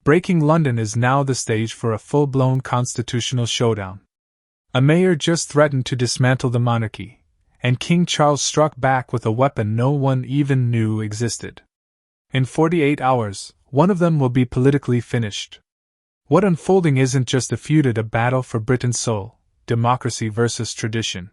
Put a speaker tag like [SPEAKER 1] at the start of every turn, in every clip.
[SPEAKER 1] Breaking London is now the stage for a full-blown constitutional showdown. A mayor just threatened to dismantle the monarchy, and King Charles struck back with a weapon no one even knew existed. In 48 hours, one of them will be politically finished. What unfolding isn't just a feud, a battle for Britain's soul, democracy versus tradition.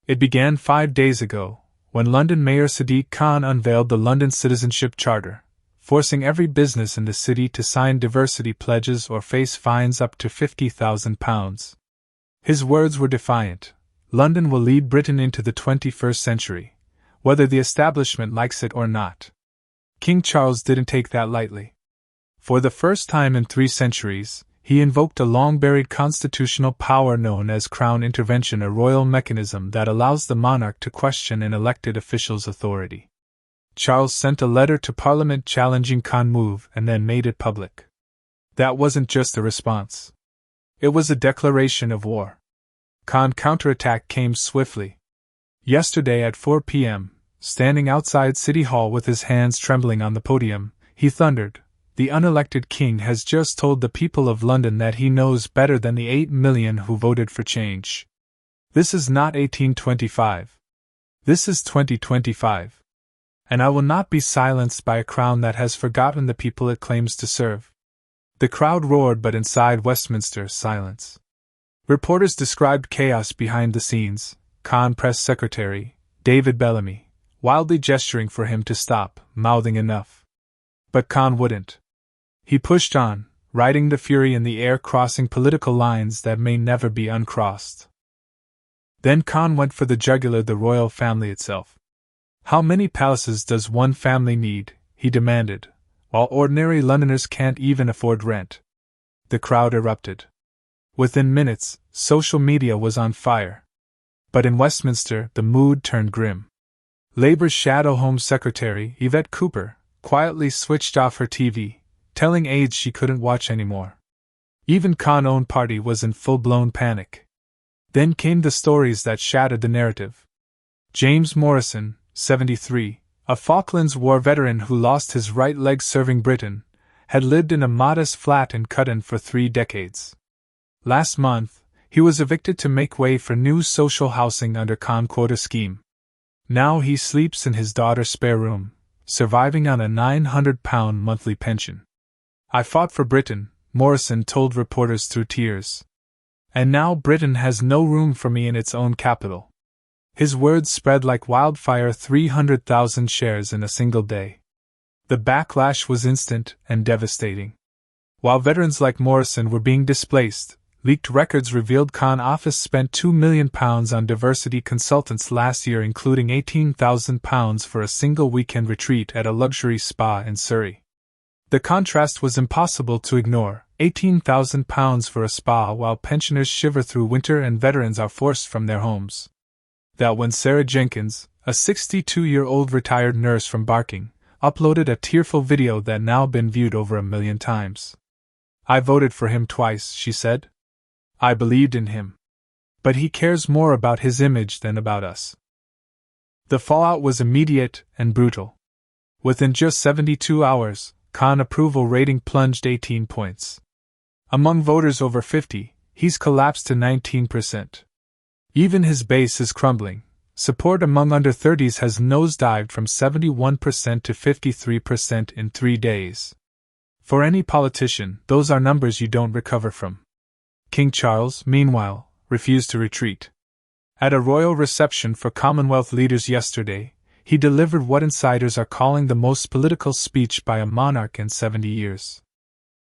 [SPEAKER 1] It began 5 days ago, when London Mayor Sadiq Khan unveiled the London Citizenship Charter, forcing every business in the city to sign diversity pledges or face fines up to £50,000. His words were defiant: London will lead Britain into the 21st century, whether the establishment likes it or not. King Charles didn't take that lightly. For the first time in 3 centuries, he invoked a long-buried constitutional power known as crown intervention, a royal mechanism that allows the monarch to question an elected official's authority. Charles sent a letter to Parliament challenging Khan's move and then made it public. That wasn't just a response. It was a declaration of war. Khan's counterattack came swiftly. Yesterday at 4 p.m., standing outside City Hall with his hands trembling on the podium, he thundered, "The unelected king has just told the people of London that he knows better than the 8 million who voted for change. This is not 1825. This is 2025. And I will not be silenced by a crown that has forgotten the people it claims to serve." The crowd roared, but inside Westminster, silence. Reporters described chaos behind the scenes, Khan's press secretary, David Bellamy, wildly gesturing for him to stop, mouthing enough. But Khan wouldn't. He pushed on, riding the fury in the air, crossing political lines that may never be uncrossed. Then Khan went for the jugular, the royal family itself. "How many palaces does one family need?" he demanded, while ordinary Londoners can't even afford rent. The crowd erupted. Within minutes, social media was on fire. But in Westminster, the mood turned grim. Labour's Shadow Home Secretary, Yvette Cooper, quietly switched off her TV, telling aides she couldn't watch anymore. Even Khan's own party was in full-blown panic. Then came the stories that shattered the narrative. James Morrison, 73, a Falklands War veteran who lost his right leg serving Britain, had lived in a modest flat in Cutton for 3 decades. Last month, he was evicted to make way for new social housing under Khan's quota scheme. Now he sleeps in his daughter's spare room, surviving on a £900 monthly pension. "I fought for Britain," Morrison told reporters through tears. "And now Britain has no room for me in its own capital." His words spread like wildfire, 300,000 shares in a single day. The backlash was instant and devastating. While veterans like Morrison were being displaced, leaked records revealed Khan's office spent £2 million on diversity consultants last year, including £18,000 for a single weekend retreat at a luxury spa in Surrey. The contrast was impossible to ignore: £18,000 for a spa while pensioners shiver through winter and veterans are forced from their homes. That when Sarah Jenkins, a 62-year-old retired nurse from Barking, uploaded a tearful video that now been viewed over 1 million times. "I voted for him twice," she said. "I believed in him. But he cares more about his image than about us." The fallout was immediate and brutal. Within just 72 hours, Khan's approval rating plunged 18 points. Among voters over 50, he's collapsed to 19%. Even his base is crumbling. Support among under 30s has nosedived from 71% to 53% in 3 days. For any politician, those are numbers you don't recover from. King Charles, meanwhile, refused to retreat. At a royal reception for Commonwealth leaders yesterday, he delivered what insiders are calling the most political speech by a monarch in 70 years.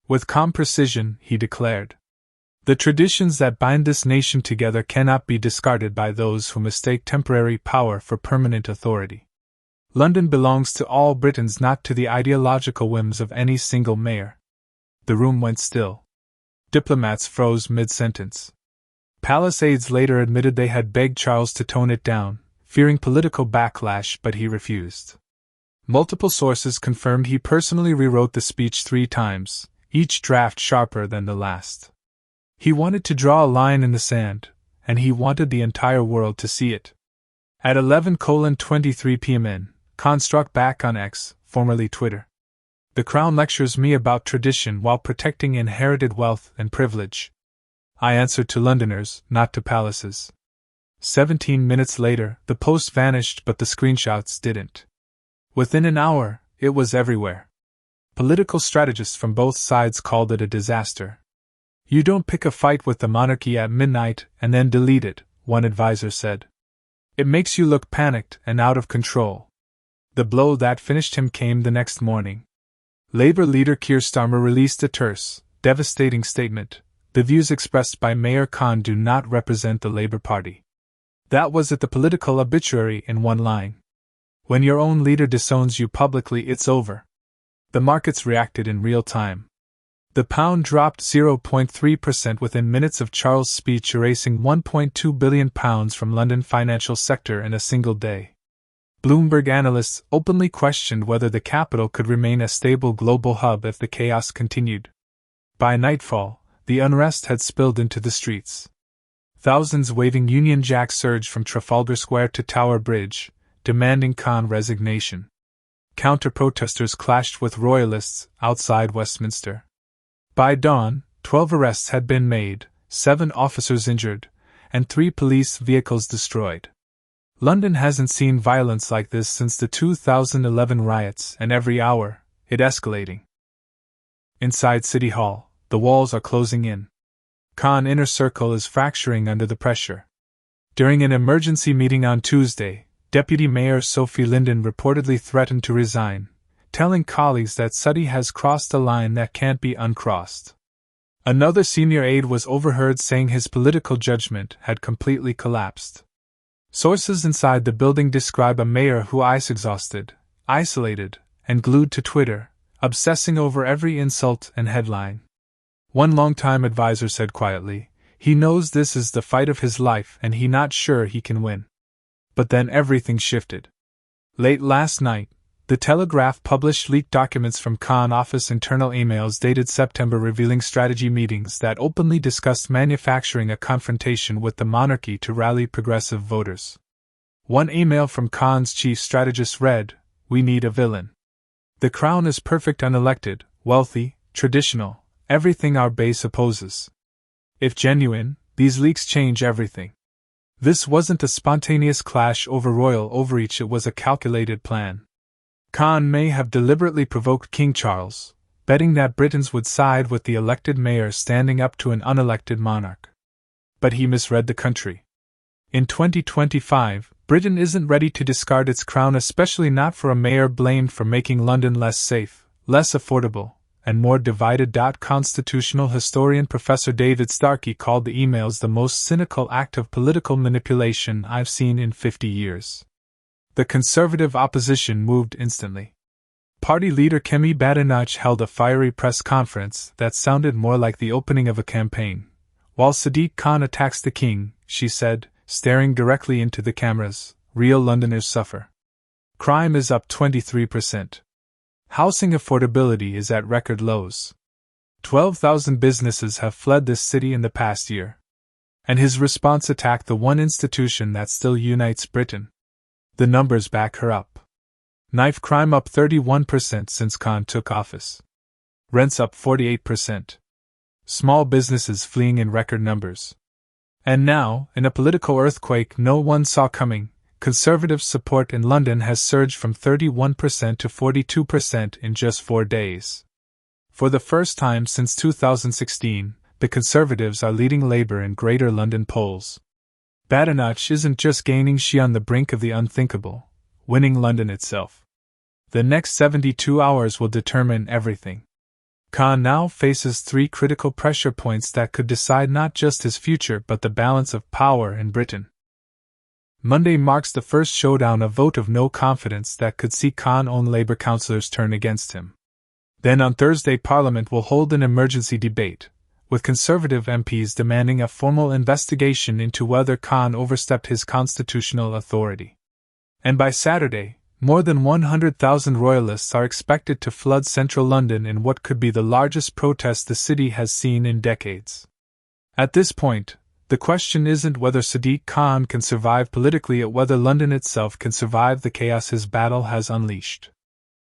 [SPEAKER 1] With calm precision, he declared, "The traditions that bind this nation together cannot be discarded by those who mistake temporary power for permanent authority. London belongs to all Britons, not to the ideological whims of any single mayor." The room went still. Diplomats froze mid-sentence. Palace aides later admitted they had begged Charles to tone it down, fearing political backlash, but he refused. Multiple sources confirmed he personally rewrote the speech 3 times, each draft sharper than the last. He wanted to draw a line in the sand, and he wanted the entire world to see it. At 11:23 p.m. Khan struck back on X, formerly Twitter. The Crown lectures me about tradition while protecting inherited wealth and privilege. I answered to Londoners, not to palaces. 17 minutes later, the post vanished, but the screenshots didn't. Within an hour, it was everywhere. Political strategists from both sides called it a disaster. You don't pick a fight with the monarchy at midnight and then delete it, one advisor said. It makes you look panicked and out of control. The blow that finished him came the next morning. Labour leader Keir Starmer released a terse, devastating statement. The views expressed by Mayor Khan do not represent the Labour Party. That was it, the political obituary in one line. When your own leader disowns you publicly, it's over. The markets reacted in real time. The pound dropped 0.3% within minutes of Charles' speech, erasing £1.2 billion from London financial sector in a single day. Bloomberg analysts openly questioned whether the capital could remain a stable global hub if the chaos continued. By nightfall, the unrest had spilled into the streets. Thousands waving Union Jack surged from Trafalgar Square to Tower Bridge, demanding Khan resignation. Counter-protesters clashed with royalists outside Westminster. By dawn, 12 arrests had been made, 7 officers injured, and 3 police vehicles destroyed. London hasn't seen violence like this since the 2011 riots, and every hour, it escalating. Inside City Hall, the walls are closing in. Khan inner circle is fracturing under the pressure. During an emergency meeting on Tuesday, Deputy Mayor Sophie Linden reportedly threatened to resign, telling colleagues that Sadiq has crossed a line that can't be uncrossed. Another senior aide was overheard saying his political judgment had completely collapsed. Sources inside the building describe a mayor who is exhausted, isolated, and glued to Twitter, obsessing over every insult and headline. One longtime advisor said quietly, he knows this is the fight of his life and he not sure he can win. But then everything shifted. Late last night, The Telegraph published leaked documents from Khan office internal emails dated September revealing strategy meetings that openly discussed manufacturing a confrontation with the monarchy to rally progressive voters. One email from Khan's chief strategist read, "We need a villain. The crown is perfect, unelected, wealthy, traditional, everything our base opposes. If genuine, these leaks change everything." This wasn't a spontaneous clash over royal overreach, it was a calculated plan. Khan may have deliberately provoked King Charles, betting that Britons would side with the elected mayor standing up to an unelected monarch. But he misread the country. In 2025, Britain isn't ready to discard its crown, especially not for a mayor blamed for making London less safe, less affordable, and more divided. Constitutional historian Professor David Starkey called the emails the most cynical act of political manipulation I've seen in 50 years. The Conservative opposition moved instantly. Party leader Kemi Badenoch held a fiery press conference that sounded more like the opening of a campaign. While Sadiq Khan attacks the king, she said, staring directly into the cameras, real Londoners suffer. Crime is up 23%. Housing affordability is at record lows. 12,000 businesses have fled this city in the past year. And his response attacked the one institution that still unites Britain. The numbers back her up. Knife crime up 31% since Khan took office. Rents up 48%. Small businesses fleeing in record numbers. And now, in a political earthquake no one saw coming, Conservative support in London has surged from 31% to 42% in just 4 days. For the first time since 2016, the Conservatives are leading Labour in Greater London polls. Badenoch isn't just gaining, she on the brink of the unthinkable, winning London itself. The next 72 hours will determine everything. Khan now faces 3 critical pressure points that could decide not just his future but the balance of power in Britain. Monday marks the first showdown, a vote of no confidence that could see Khan-owned Labour councillors turn against him. Then on Thursday Parliament will hold an emergency debate, with Conservative MPs demanding a formal investigation into whether Khan overstepped his constitutional authority. And by Saturday, more than 100,000 royalists are expected to flood central London in what could be the largest protest the city has seen in decades. At this point, the question isn't whether Sadiq Khan can survive politically, but whether London itself can survive the chaos his battle has unleashed.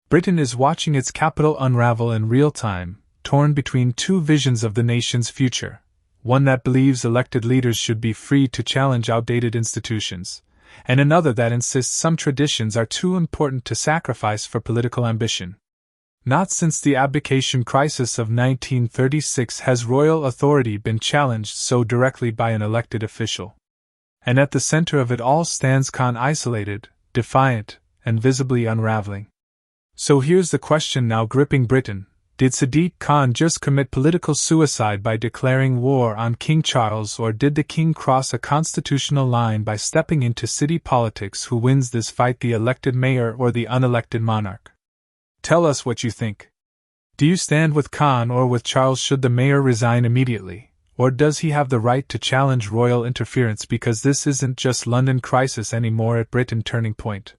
[SPEAKER 1] Britain is watching its capital unravel in real time, torn between two visions of the nation's future, one that believes elected leaders should be free to challenge outdated institutions, and another that insists some traditions are too important to sacrifice for political ambition. Not since the abdication crisis of 1936 has royal authority been challenged so directly by an elected official. And at the center of it all stands Khan, isolated, defiant, and visibly unraveling. So here's the question now gripping Britain: did Sadiq Khan just commit political suicide by declaring war on King Charles, or did the king cross a constitutional line by stepping into city politics? Who wins this fight, the elected mayor or the unelected monarch? Tell us what you think. Do you stand with Khan or with Charles? Should the mayor resign immediately, or does he have the right to challenge royal interference? Because this isn't just London crisis anymore, at Britain turning point.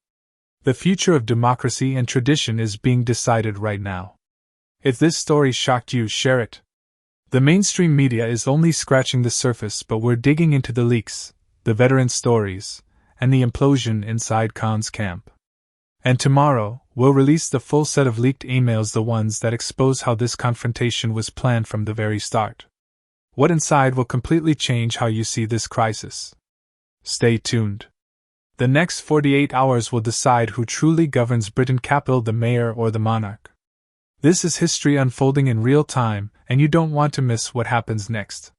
[SPEAKER 1] The future of democracy and tradition is being decided right now. If this story shocked you, share it. The mainstream media is only scratching the surface, but we're digging into the leaks, the veteran stories, and the implosion inside Khan's camp. And tomorrow, we'll release the full set of leaked emails, the ones that expose how this confrontation was planned from the very start. What inside will completely change how you see this crisis. Stay tuned. The next 48 hours will decide who truly governs Britain capital, the mayor or the monarch. This is history unfolding in real time, and you don't want to miss what happens next.